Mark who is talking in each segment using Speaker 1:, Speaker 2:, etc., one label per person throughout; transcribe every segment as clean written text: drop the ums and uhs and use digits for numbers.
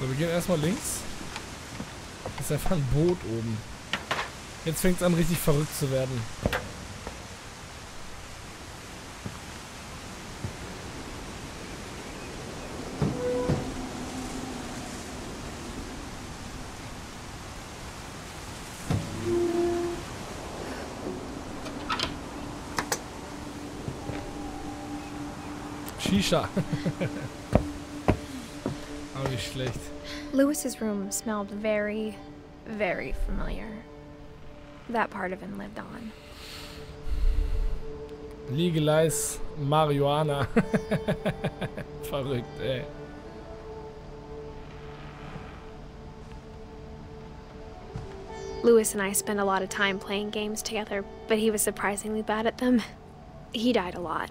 Speaker 1: So, wir gehen erstmal links. Das ist einfach ein Boot oben. Jetzt fängt es an, richtig verrückt zu werden. Shisha. Auch nicht schlecht.
Speaker 2: Lewis's room smelled very, very familiar. That part of him lived on.
Speaker 1: Legalize Marihuana. Verrückt, ey.
Speaker 2: Lewis and I spent a lot of time playing games together, but he was surprisingly bad at them. He died a lot.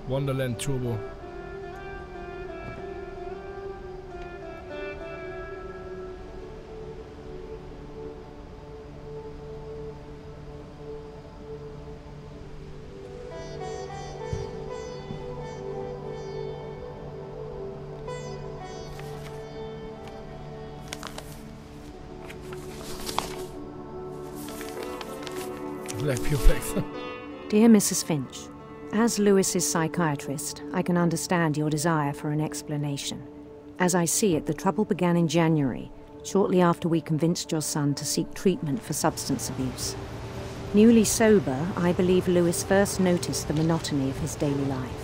Speaker 1: Wonderland Turbo. Black Puplex.
Speaker 3: Dear Mrs. Finch, as Lewis's psychiatrist, I can understand your desire for an explanation. As I see it, the trouble began in January, shortly after we convinced your son to seek treatment for substance abuse. Newly sober, I believe Lewis first noticed the monotony of his daily life.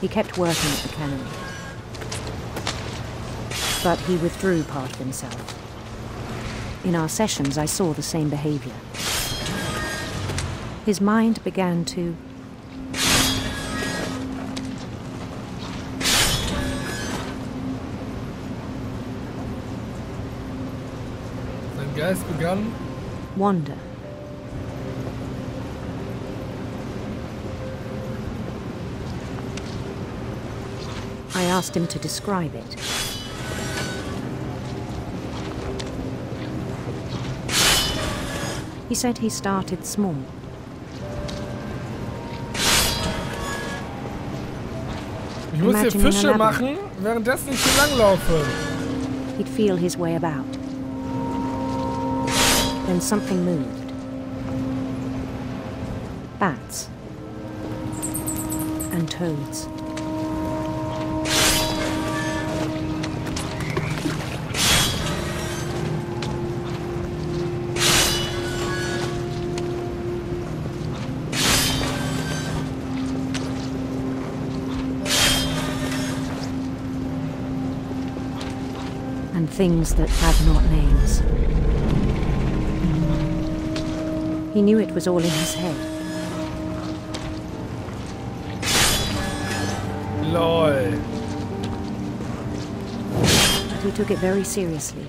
Speaker 3: He kept working at the cannery, but he withdrew part of himself. In our sessions, I saw the same behavior. His mind began to...
Speaker 1: Sein Geist begann...
Speaker 3: wander. I asked him to describe it. He said he started small.
Speaker 1: Ich muss hier Fische machen, währenddessen ich hier langlaufe.
Speaker 3: He'd feel his way about. Then something moved. Bats. And toads. And things that had not names. He knew it was all in his head.
Speaker 1: LOL.
Speaker 3: But he took it very seriously.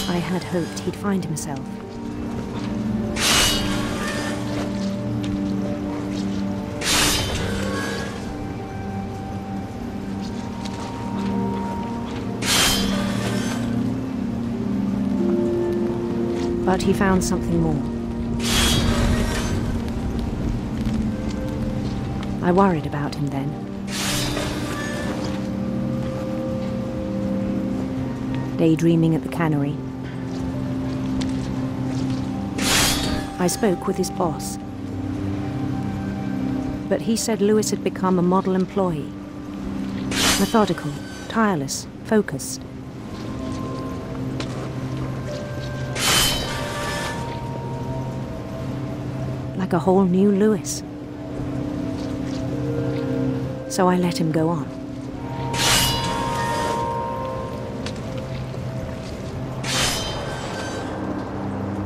Speaker 3: I had hoped he'd find himself. But he found something more. I worried about him then. Daydreaming at the cannery. I spoke with his boss. But he said Lewis had become a model employee. Methodical, tireless, focused. Like a whole new Lewis. So I let him go on.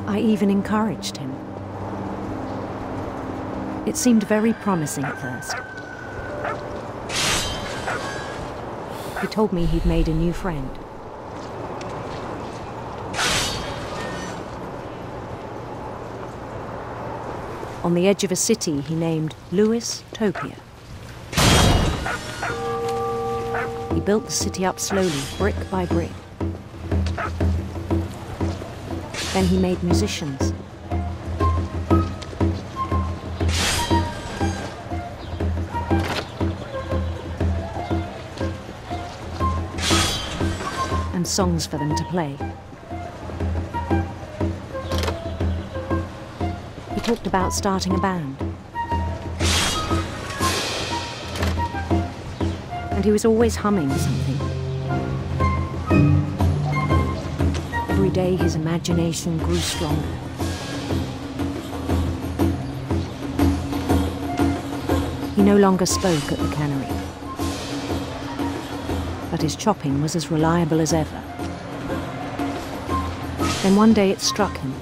Speaker 3: I even encouraged him. It seemed very promising at first. He told me he'd made a new friend. On the edge of a city he named Lewis Topia. He built the city up slowly, brick by brick. Then he made musicians. and songs for them to play. He talked about starting a band. And he was always humming something. Every day his imagination grew stronger. He no longer spoke at the cannery, but his chopping was as reliable as ever. Then one day it struck him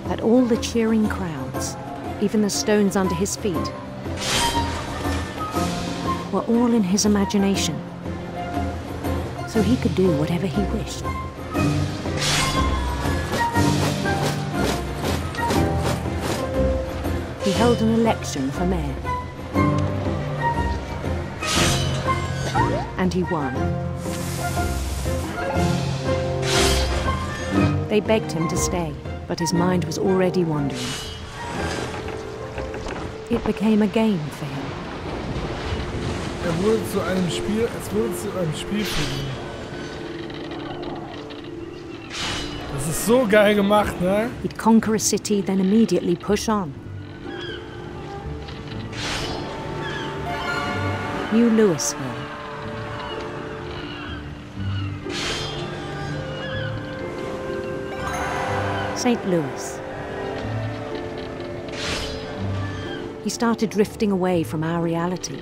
Speaker 3: that all the cheering crowds, even the stones under his feet, were all in his imagination, so he could do whatever he wished. He held an election for mayor. And he won. They begged him to stay, but his mind was already wandering. It became a game for him.
Speaker 1: Es wurde zu einem Spiel für ihn. Das ist so geil gemacht, ne?
Speaker 3: He'd conquer a city, then immediately push on. New Louisville. St. Louis. He started drifting away from our reality.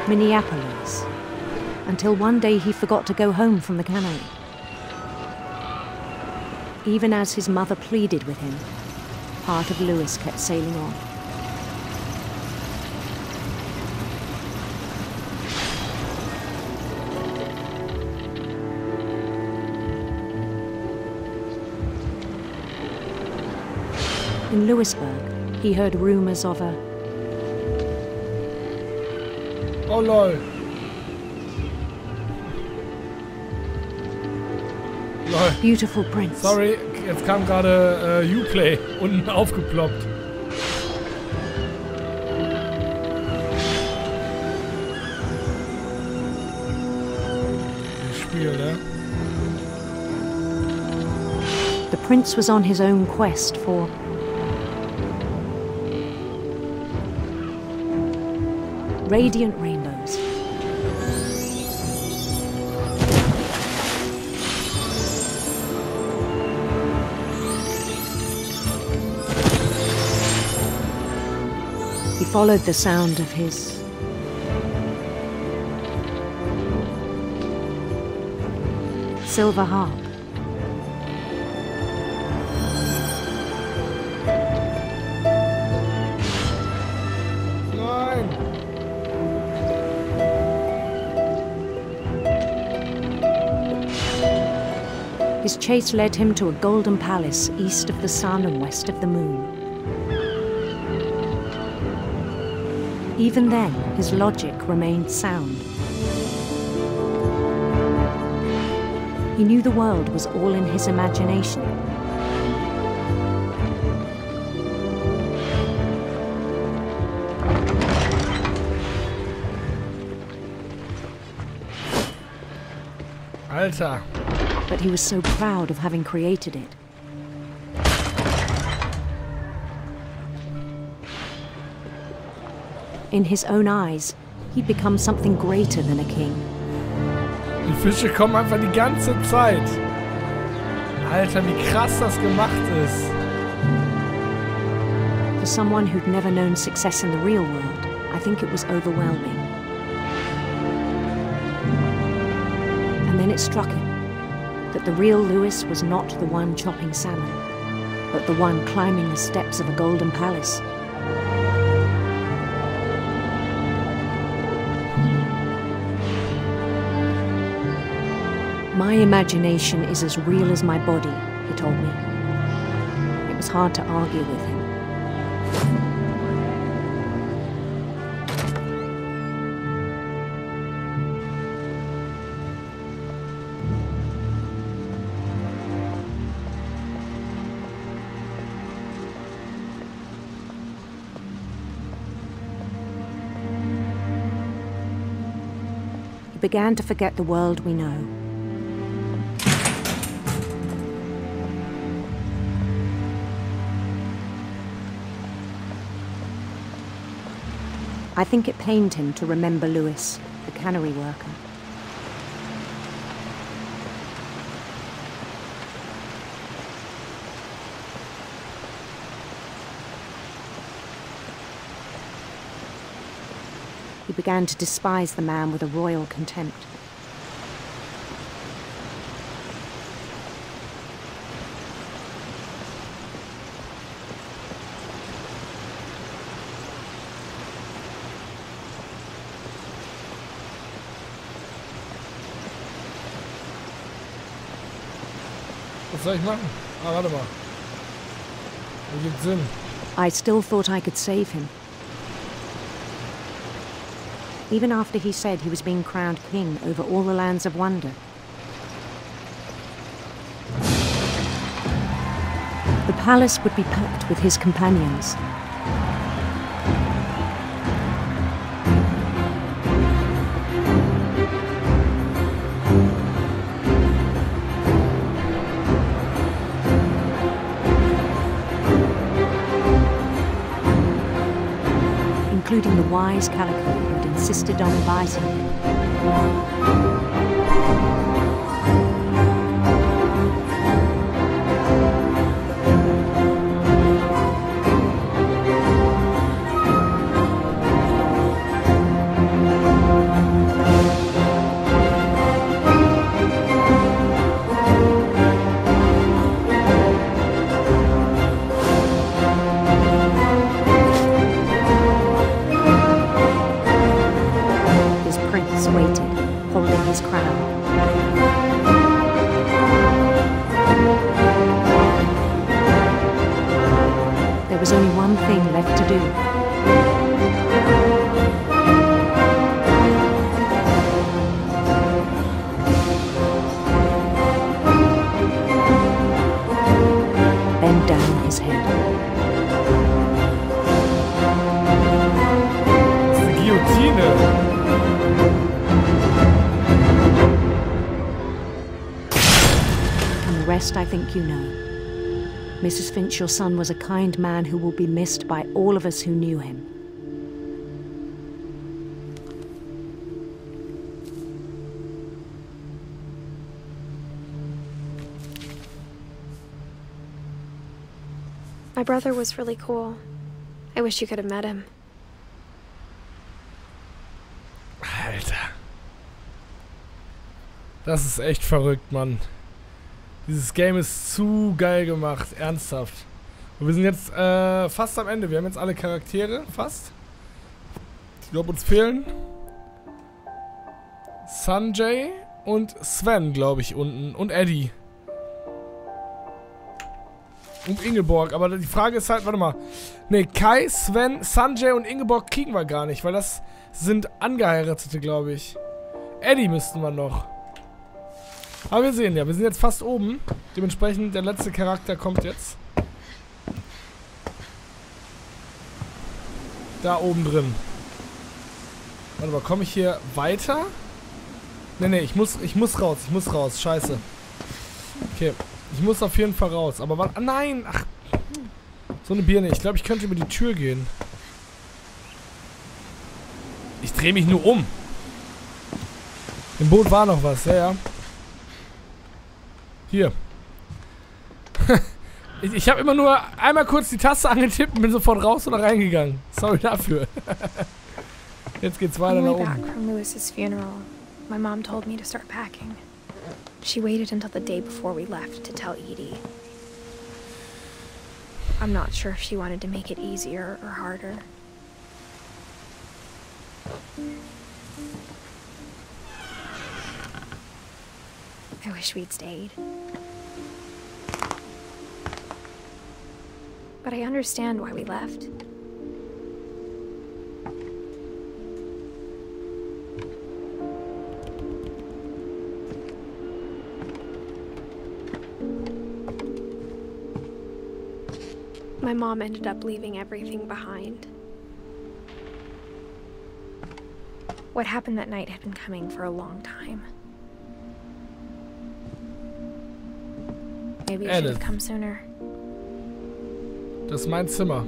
Speaker 3: Minneapolis, until one day he forgot to go home from the cannery. Even as his mother pleaded with him, part of Louis kept sailing on. In Louisburg, he heard rumors of a
Speaker 1: Oh lol. Lol.
Speaker 3: beautiful prince.
Speaker 1: Sorry, jetzt kam gerade Uplay unten aufgeploppt. Das Spiel, ne?
Speaker 3: The prince was on his own quest for radiant rainbows. He followed the sound of his silver harp. His chase led him to a golden palace east of the sun and west of the moon. Even then, his logic remained sound. He knew the world was all in his imagination.
Speaker 1: Alter.
Speaker 3: But he was so proud of having created it. In his own eyes, he'd become something greater than a king.
Speaker 1: Die Fische kommen einfach die ganze Zeit. Alter, wie krass das gemacht ist.
Speaker 3: For someone who'd never known success in the real world, I think it was overwhelming. And then it struck him that the real Louis was not the one chopping salmon, but the one climbing the steps of a golden palace. My imagination is as real as my body, he told me. It was hard to argue with him. began to forget the world we know. I think it pained him to remember Lewis, the cannery worker. He began to despise the man with a royal contempt.
Speaker 1: Was soll ich machen? Ah, warte mal. Das gibt Sinn.
Speaker 3: I still thought I could save him. Even after he said he was being crowned king over all the lands of wonder. The palace would be packed with his companions. Including the wise Calico who had insisted on inviting him. I think you know. Mrs. Finch, your son was a kind man who will be missed by all of us who knew him.
Speaker 2: My brother was really cool. I wish you could have met him.
Speaker 1: Alter. Das ist echt verrückt, Mann. Dieses Game ist zu geil gemacht, ernsthaft. Und wir sind jetzt fast am Ende. Wir haben jetzt alle Charaktere, fast. Ich glaube, uns fehlen Sanjay und Sven, glaube ich, unten. Und Eddie. Und Ingeborg. Aber die Frage ist halt, warte mal. Ne, Kai, Sven, Sanjay und Ingeborg kriegen wir gar nicht, weil das sind Angeheiratete, glaube ich. Eddie müssten wir noch. Aber wir sehen ja, wir sind jetzt fast oben. Dementsprechend, der letzte Charakter kommt jetzt. Da oben drin. Warte mal, komme ich hier weiter? Ne, ich muss raus, scheiße. Okay, ich muss auf jeden Fall raus. Aber warte, nein, ach. So eine Birne, ich glaube, ich könnte über die Tür gehen. Ich drehe mich nur um. Im Boot war noch was, ja. Hier. Ich habe immer nur einmal kurz die Taste angetippt und bin sofort raus oder reingegangen. Sorry dafür. Jetzt geht's weiter nach oben.
Speaker 2: Back from Lewis's funeral, my mom told me to start packing. She waited until the day before we left to tell Edie. I'm not sure if she wanted to make it easier or harder. I wish we'd stayed. But I understand why we left. My mom ended up leaving everything behind. What happened that night had been coming for a long time. Maybe it should have come sooner.
Speaker 1: Das ist mein Zimmer.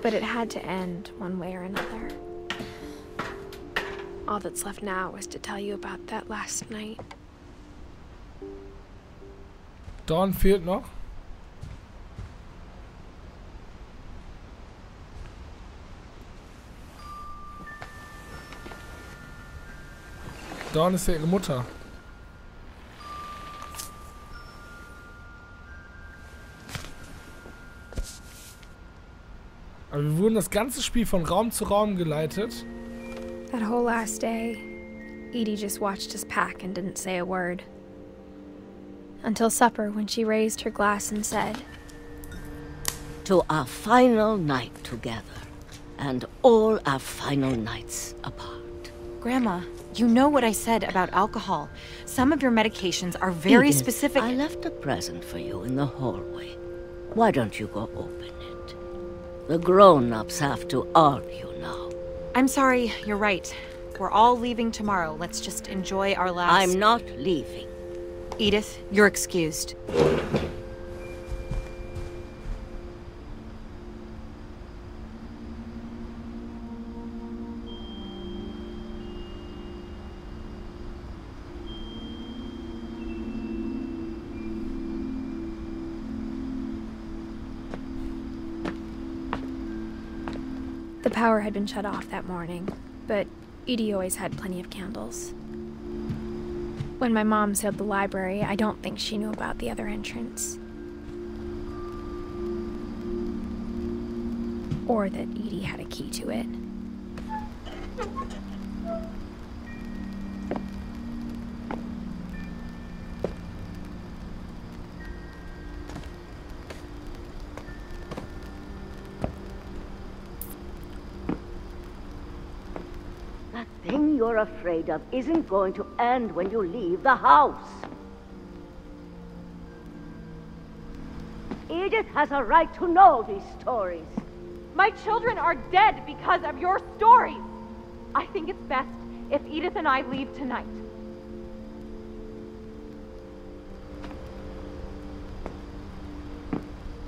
Speaker 2: But it had to end one way or another. All that's left now is to tell you about that last night.
Speaker 1: Dawn fehlt noch. Dawn ist ja ihre Mutter. Aber wir wurden das ganze Spiel von Raum zu Raum geleitet.
Speaker 2: That whole last day, Edie just watched us pack and didn't say a word. Until supper, when she raised her glass and said,
Speaker 4: "To our final night together, and all our final nights apart."
Speaker 5: Grandma, you know what I said about alcohol. Some of your medications are very
Speaker 4: Edith,
Speaker 5: specific.
Speaker 4: I left a present for you in the hallway. Why don't you go open it? The grown-ups have to argue now.
Speaker 5: I'm sorry, you're right. We're all leaving tomorrow. Let's just enjoy our last...
Speaker 4: I'm not leaving.
Speaker 5: Edith, you're excused.
Speaker 2: the power had been shut off that morning, but Edie always had plenty of candles. When my mom sealed the library, I don't think she knew about the other entrance. Or that Edie had a key to it.
Speaker 4: That thing you're afraid of isn't going to end when you leave the house. Edith has a right to know these stories.
Speaker 6: My children are dead because of your stories. I think it's best if Edith and I leave tonight.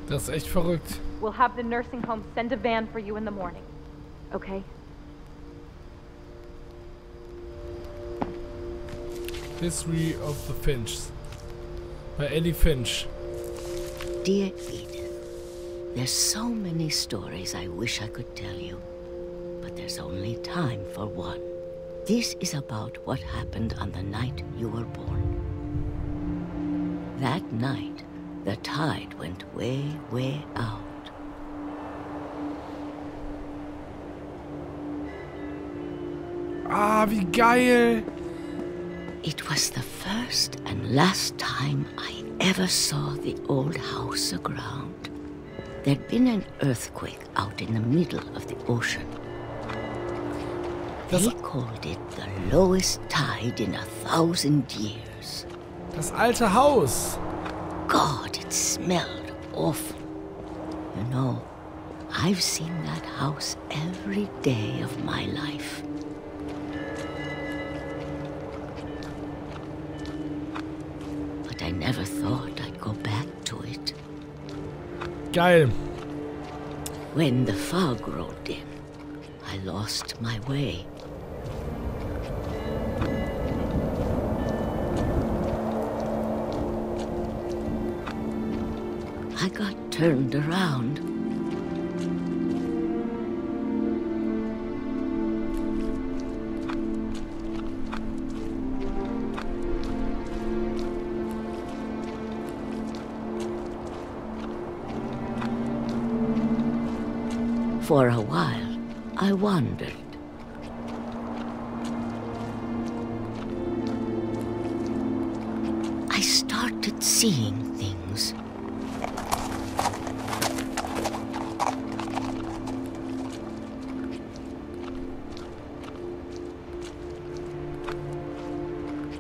Speaker 1: Das ist echt verrückt.
Speaker 6: We'll have the nursing home send a van for you in the morning. Okay?
Speaker 1: History of the Finchs. By Edith Finch.
Speaker 4: Dear Edith, there's so many stories I wish I could tell you, but there's only time for one. This is about what happened on the night you were born. That night, the tide went way, way out.
Speaker 1: Ah, wie geil!
Speaker 4: It was the first and last time I ever saw the old house aground. There'd been an earthquake out in the middle of the ocean. They called it the lowest tide in 1,000 years.
Speaker 1: Das alte Haus!
Speaker 4: God, it smelled awful. You know, I've seen that house every day of my life. But I never thought I'd go back to it.
Speaker 1: Geil.
Speaker 4: When the fog rolled in, I lost my way. I got turned around. For a while, I wandered. I started seeing things.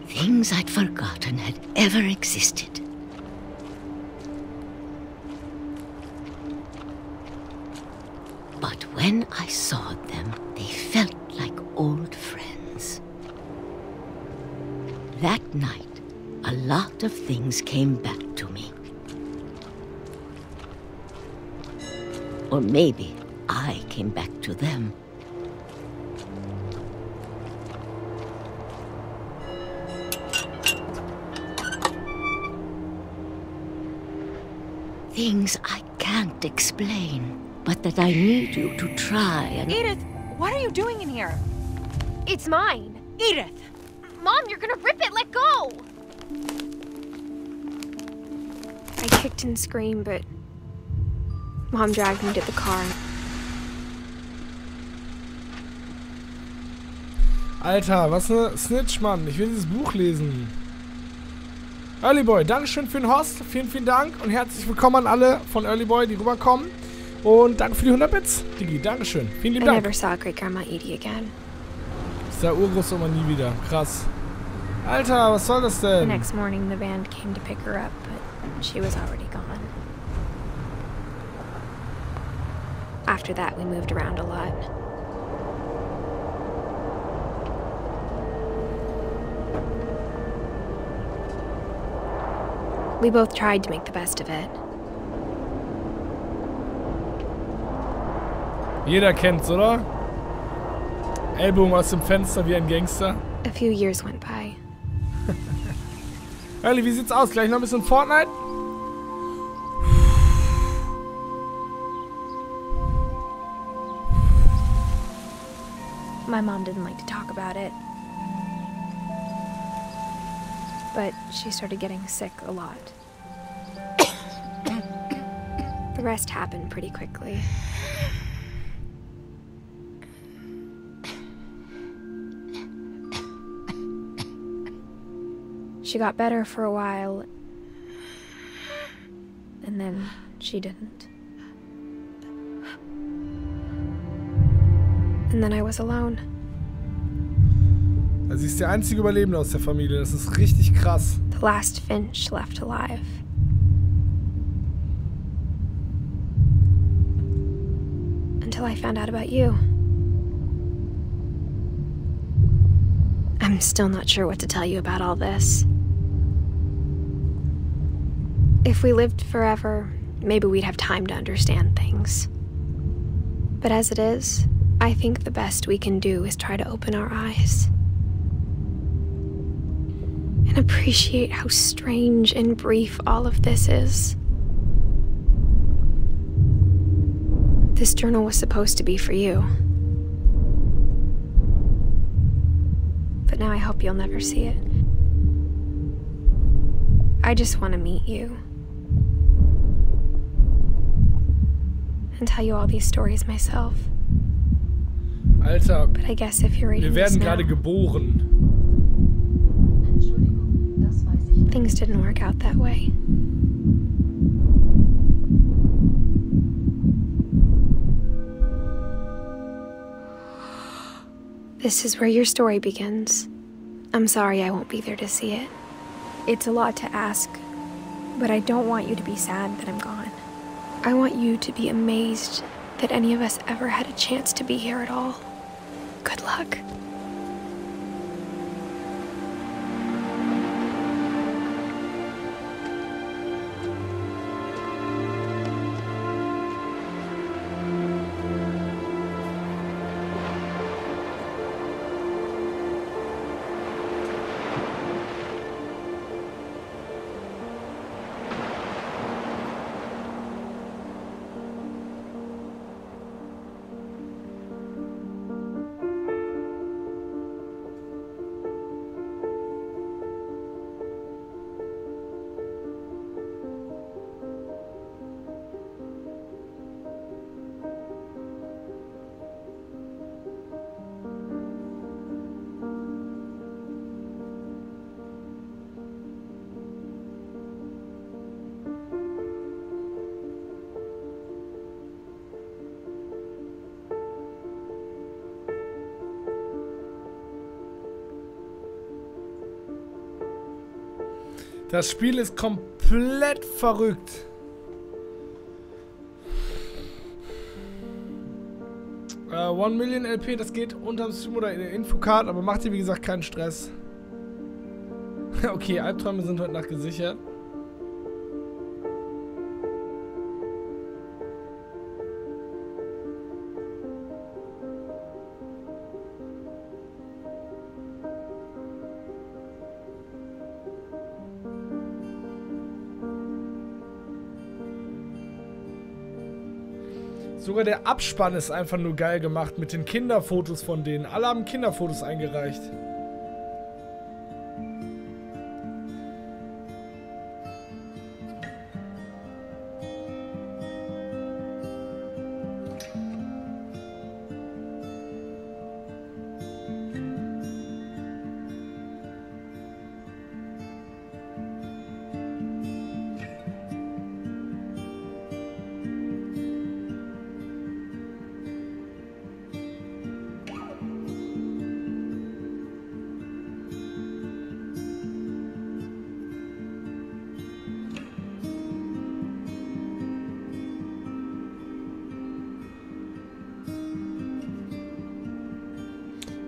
Speaker 4: Things I'd forgotten had ever existed. when I saw them, they felt like old friends. That night, a lot of things came back to me. Or maybe I came back to them. Things I can't explain, but that I need you to try and...
Speaker 5: Edith, what are you doing in here?
Speaker 2: It's mine.
Speaker 5: Edith!
Speaker 2: Mom, you're gonna rip it! Let go! I kicked and screamed, but Mom dragged me to the car.
Speaker 1: Alter, was ne Snitch, Mann. Ich will dieses Buch lesen. Early Boy, Dankeschön für den Host. Vielen, vielen Dank und herzlich willkommen an alle von Early Boy, die rüberkommen. Und danke für die 100 Bits, Digi. Dankeschön. Vielen lieben
Speaker 2: I
Speaker 1: Dank.
Speaker 2: never saw Great Grandma Edie again.
Speaker 1: Ich sah Urgroßoma nie wieder. Krass. Alter, was soll das
Speaker 2: The
Speaker 1: denn?
Speaker 2: next morning, the band came to pick her up, but she was already gone. After that, we moved around a lot. We both tried to make the best of it.
Speaker 1: Jeder kennt's, oder? Ellbogen aus dem Fenster wie ein Gangster.
Speaker 2: A few years went by.
Speaker 1: Early, wie sieht's aus? Gleich noch ein bisschen Fortnite?
Speaker 2: My mom didn't like to talk about it. But she started getting sick a lot. The rest happened pretty quickly. She got better for a while, and then she didn't. And then I was alone.
Speaker 1: Also sie ist der einzige Überlebende aus der Familie. Das ist richtig krass.
Speaker 2: The last Finch left alive. Until I found out about you. I'm still not sure what to tell you about all this. If we lived forever, maybe we'd have time to understand things. But as it is, I think the best we can do is try to open our eyes. And appreciate how strange and brief all of this is. This journal was supposed to be for you. But now I hope you'll never see it. I just want to meet you. And tell you all these stories myself.
Speaker 1: Alter,
Speaker 2: But I guess if you're reading
Speaker 1: wir werden
Speaker 2: this now,
Speaker 1: gerade geboren.
Speaker 2: things didn't work out that way. This is where your story begins. I'm sorry I won't be there to see it. It's a lot to ask, but I don't want you to be sad that I'm gone. I want you to be amazed that any of us ever had a chance to be here at all. Good luck.
Speaker 1: Das Spiel ist komplett verrückt. 1 Million LP, das geht unterm Stream oder in der Infocard, aber macht dir wie gesagt keinen Stress. Okay, Albträume sind heute Nacht gesichert. Sogar der Abspann ist einfach nur geil gemacht mit den Kinderfotos von denen. Alle haben Kinderfotos eingereicht.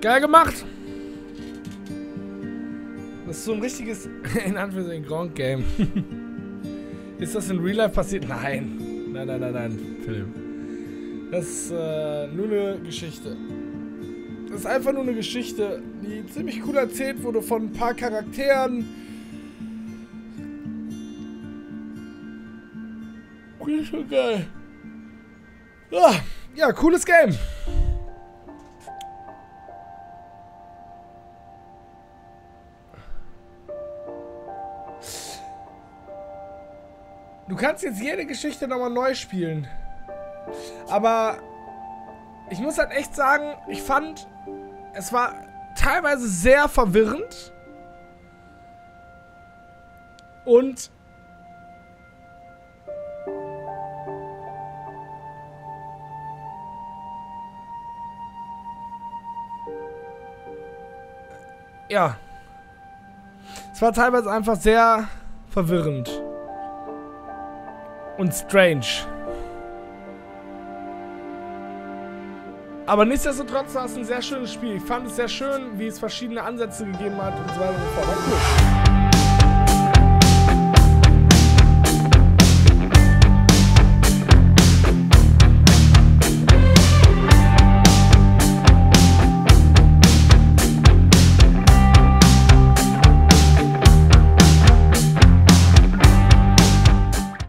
Speaker 1: Geil gemacht! Das ist so ein richtiges, in Anführungszeichen, Ground-Game. Ist das in Real Life passiert? Nein. Nein, Film. Das ist nur eine Geschichte. Das ist einfach nur eine Geschichte, die ziemlich cool erzählt wurde von ein paar Charakteren. Das ist schon geil. Ja, cooles Game. Du kannst jetzt jede Geschichte nochmal neu spielen. Aber ich muss halt echt sagen, ich fand, es war teilweise sehr verwirrend. Und ja, es war teilweise einfach sehr verwirrend. Und strange. Aber nichtsdestotrotz war es ein sehr schönes Spiel. Ich fand es sehr schön, wie es verschiedene Ansätze gegeben hat und so weiter und so fort. War cool.